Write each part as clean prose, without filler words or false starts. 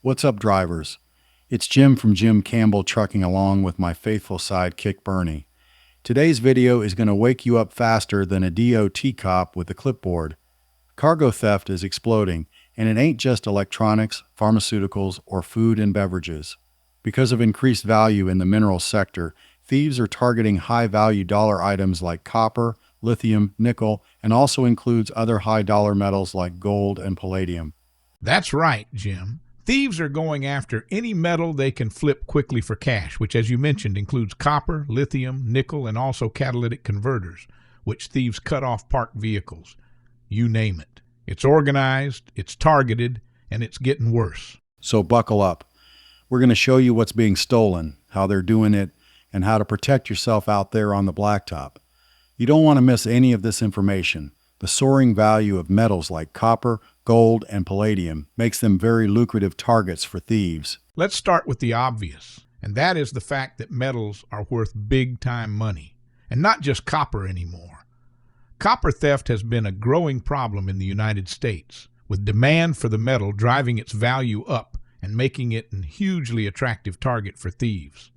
What's up, drivers? It's Jim from Jim Campbell trucking along with my faithful sidekick Bernie. Today's video is going to wake you up faster than a DOT cop with a clipboard. Cargo theft is exploding, and it ain't just electronics, pharmaceuticals, or food and beverages. Because of increased value in the mineral sector, thieves are targeting high-value dollar items like copper, lithium, nickel, and also includes other high-dollar metals like gold and palladium. That's right, Jim. Thieves are going after any metal they can flip quickly for cash, which, as you mentioned, includes copper, lithium, nickel, and also catalytic converters, which thieves cut off parked vehicles. You name it. It's organized, it's targeted, and it's getting worse. So buckle up. We're going to show you what's being stolen, how they're doing it, and how to protect yourself out there on the blacktop. You don't want to miss any of this information. The soaring value of metals like copper, gold, and palladium makes them very lucrative targets for thieves. Let's start with the obvious, and that is the fact that metals are worth big-time money, and not just copper anymore. Copper theft has been a growing problem in the United States, with demand for the metal driving its value up and making it a hugely attractive target for thieves.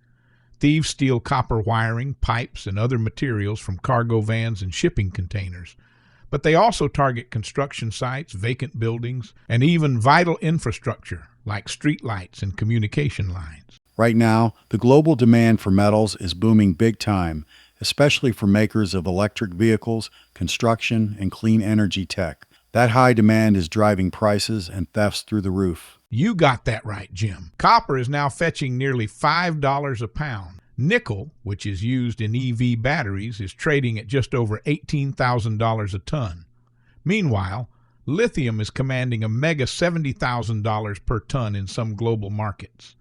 Thieves steal copper wiring, pipes, and other materials from cargo vans and shipping containers. But they also target construction sites, vacant buildings, and even vital infrastructure like streetlights and communication lines. Right now, the global demand for metals is booming big time, especially for makers of electric vehicles, construction, and clean energy tech. That high demand is driving prices and thefts through the roof. You got that right, Jim. Copper is now fetching nearly $5 a pound. Nickel, which is used in EV batteries, is trading at just over $18,000 a ton. Meanwhile, lithium is commanding a mega $70,000 per ton in some global markets.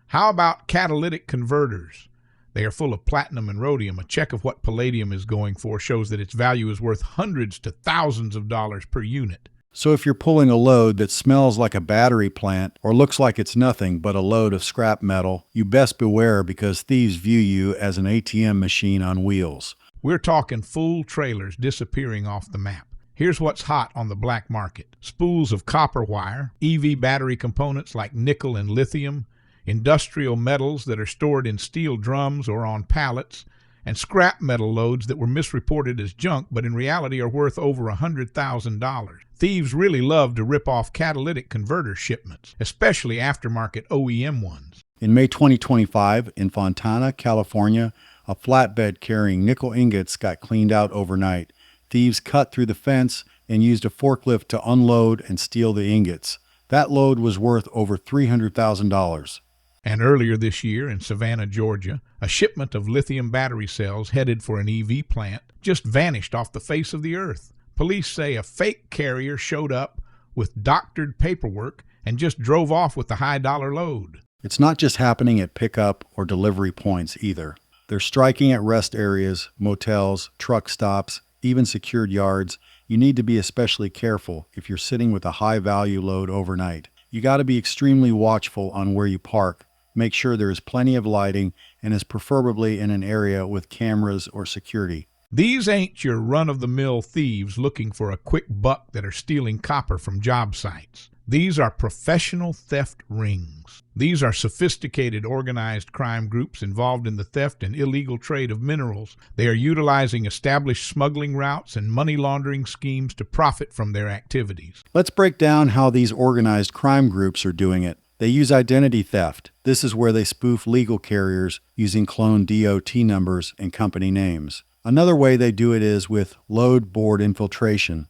How about catalytic converters? They are full of platinum and rhodium. A check of what palladium is going for shows that its value is worth hundreds to thousands of dollars per unit. So if you're pulling a load that smells like a battery plant or looks like it's nothing but a load of scrap metal, you best beware because thieves view you as an ATM machine on wheels. We're talking full trailers disappearing off the map. Here's what's hot on the black market. Spools of copper wire, EV battery components like nickel and lithium, industrial metals that are stored in steel drums or on pallets, and scrap metal loads that were misreported as junk but in reality are worth over $100,000. Thieves really love to rip off catalytic converter shipments, especially aftermarket OEM ones. In May 2025, in Fontana, California, a flatbed carrying nickel ingots got cleaned out overnight. Thieves cut through the fence and used a forklift to unload and steal the ingots. That load was worth over $300,000. And earlier this year in Savannah, Georgia, a shipment of lithium battery cells headed for an EV plant just vanished off the face of the earth. Police say a fake carrier showed up with doctored paperwork and just drove off with the high-dollar load. It's not just happening at pickup or delivery points either. They're striking at rest areas, motels, truck stops, even secured yards. You need to be especially careful if you're sitting with a high-value load overnight. You got to be extremely watchful on where you park. Make sure there is plenty of lighting and is preferably in an area with cameras or security. These ain't your run-of-the-mill thieves looking for a quick buck that are stealing copper from job sites. These are professional theft rings. These are sophisticated organized crime groups involved in the theft and illegal trade of minerals. They are utilizing established smuggling routes and money laundering schemes to profit from their activities. Let's break down how these organized crime groups are doing it. They use identity theft. This is where they spoof legal carriers using cloned DOT numbers and company names. Another way they do it is with load board infiltration.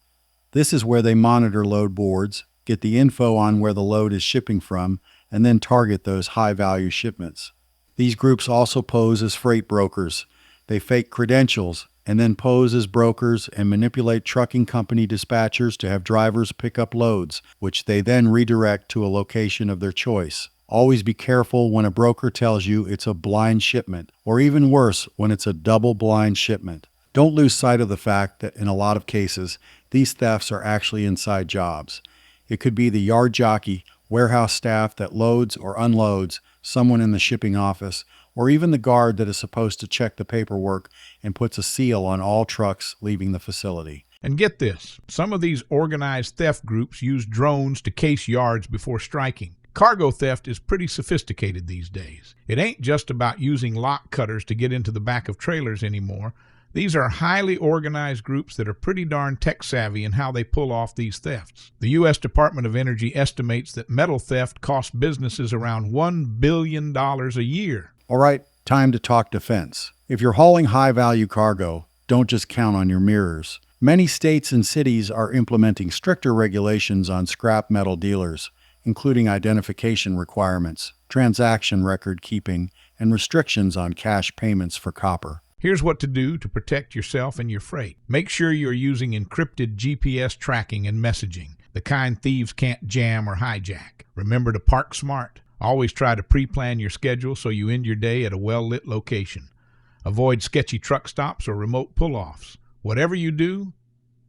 This is where they monitor load boards, get the info on where the load is shipping from, and then target those high-value shipments. These groups also pose as freight brokers. They fake credentials and then pose as brokers and manipulate trucking company dispatchers to have drivers pick up loads, which they then redirect to a location of their choice. Always be careful when a broker tells you it's a blind shipment, or even worse, when it's a double blind shipment. Don't lose sight of the fact that in a lot of cases, these thefts are actually inside jobs. It could be the yard jockey, warehouse staff that loads or unloads, someone in the shipping office, or even the guard that is supposed to check the paperwork and puts a seal on all trucks leaving the facility. And get this, some of these organized theft groups use drones to case yards before striking. Cargo theft is pretty sophisticated these days. It ain't just about using lock cutters to get into the back of trailers anymore. These are highly organized groups that are pretty darn tech-savvy in how they pull off these thefts. The U.S. Department of Energy estimates that metal theft costs businesses around $1 billion a year. All right, time to talk defense. If you're hauling high-value cargo, don't just count on your mirrors. Many states and cities are implementing stricter regulations on scrap metal dealers, including identification requirements, transaction record keeping, and restrictions on cash payments for copper. Here's what to do to protect yourself and your freight. Make sure you're using encrypted GPS tracking and messaging, the kind thieves can't jam or hijack. Remember to park smart. Always try to pre-plan your schedule so you end your day at a well-lit location. Avoid sketchy truck stops or remote pull-offs. Whatever you do,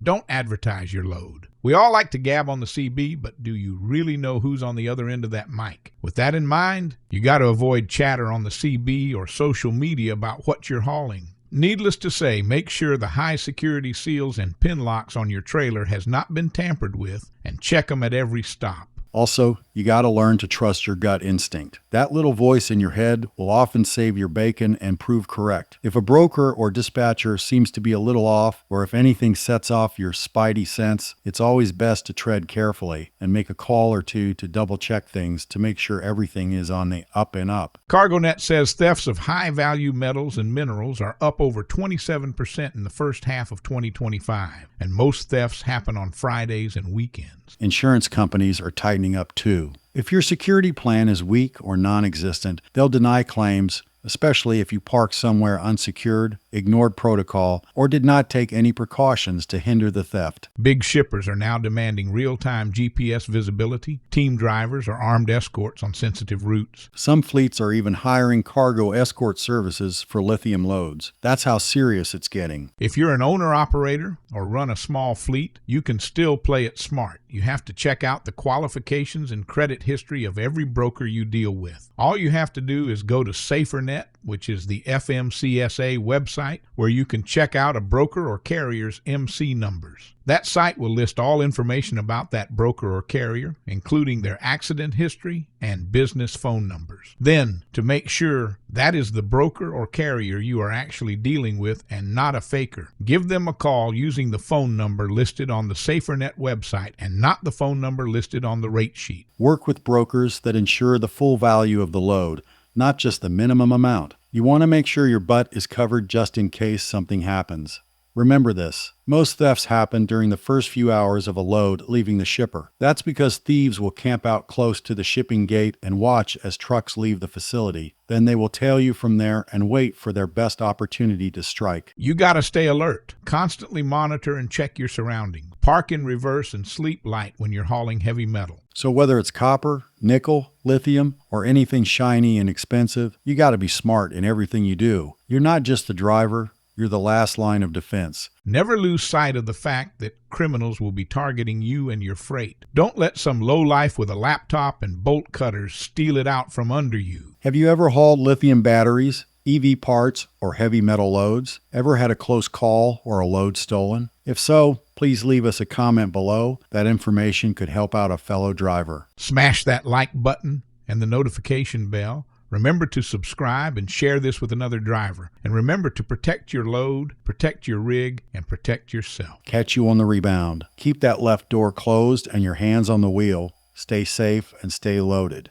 don't advertise your load. We all like to gab on the CB, but do you really know who's on the other end of that mic? With that in mind, you got to avoid chatter on the CB or social media about what you're hauling. Needless to say, make sure the high security seals and pin locks on your trailer has not been tampered with, and check them at every stop. Also, you got to learn to trust your gut instinct. That little voice in your head will often save your bacon and prove correct. If a broker or dispatcher seems to be a little off, or if anything sets off your spidey sense, it's always best to tread carefully and make a call or two to double check things to make sure everything is on the up and up. CargoNet says thefts of high-value metals and minerals are up over 27% in the first half of 2025, and most thefts happen on Fridays and weekends. Insurance companies are tightening up too. If your security plan is weak or non-existent, they'll deny claims, especially if you parked somewhere unsecured, ignored protocol, or did not take any precautions to hinder the theft. Big shippers are now demanding real-time GPS visibility, team drivers, or armed escorts on sensitive routes. Some fleets are even hiring cargo escort services for lithium loads. That's how serious it's getting. If you're an owner-operator or run a small fleet, you can still play it smart. You have to check out the qualifications and credit history of every broker you deal with. All you have to do is go to SaferNet, which is the FMCSA website, where you can check out a broker or carrier's MC numbers. That site will list all information about that broker or carrier, including their accident history and business phone numbers. Then, to make sure that is the broker or carrier you are actually dealing with and not a faker, give them a call using the phone number listed on the SaferNet website and not the phone number listed on the rate sheet. Work with brokers that ensure the full value of the load, not just the minimum amount. You want to make sure your butt is covered just in case something happens. Remember this, most thefts happen during the first few hours of a load leaving the shipper. That's because thieves will camp out close to the shipping gate and watch as trucks leave the facility. Then they will tail you from there and wait for their best opportunity to strike. You got to stay alert. Constantly monitor and check your surroundings. Park in reverse and sleep light when you're hauling heavy metal. So whether it's copper, nickel, lithium, or anything shiny and expensive, you got to be smart in everything you do. You're not just the driver. You're the last line of defense. Never lose sight of the fact that criminals will be targeting you and your freight. Don't let some lowlife with a laptop and bolt cutters steal it out from under you. Have you ever hauled lithium batteries, EV parts, or heavy metal loads? Ever had a close call or a load stolen? If so, please leave us a comment below. That information could help out a fellow driver. Smash that like button and the notification bell. Remember to subscribe and share this with another driver. And remember to protect your load, protect your rig, and protect yourself. Catch you on the rebound. Keep that left door closed and your hands on the wheel. Stay safe and stay loaded.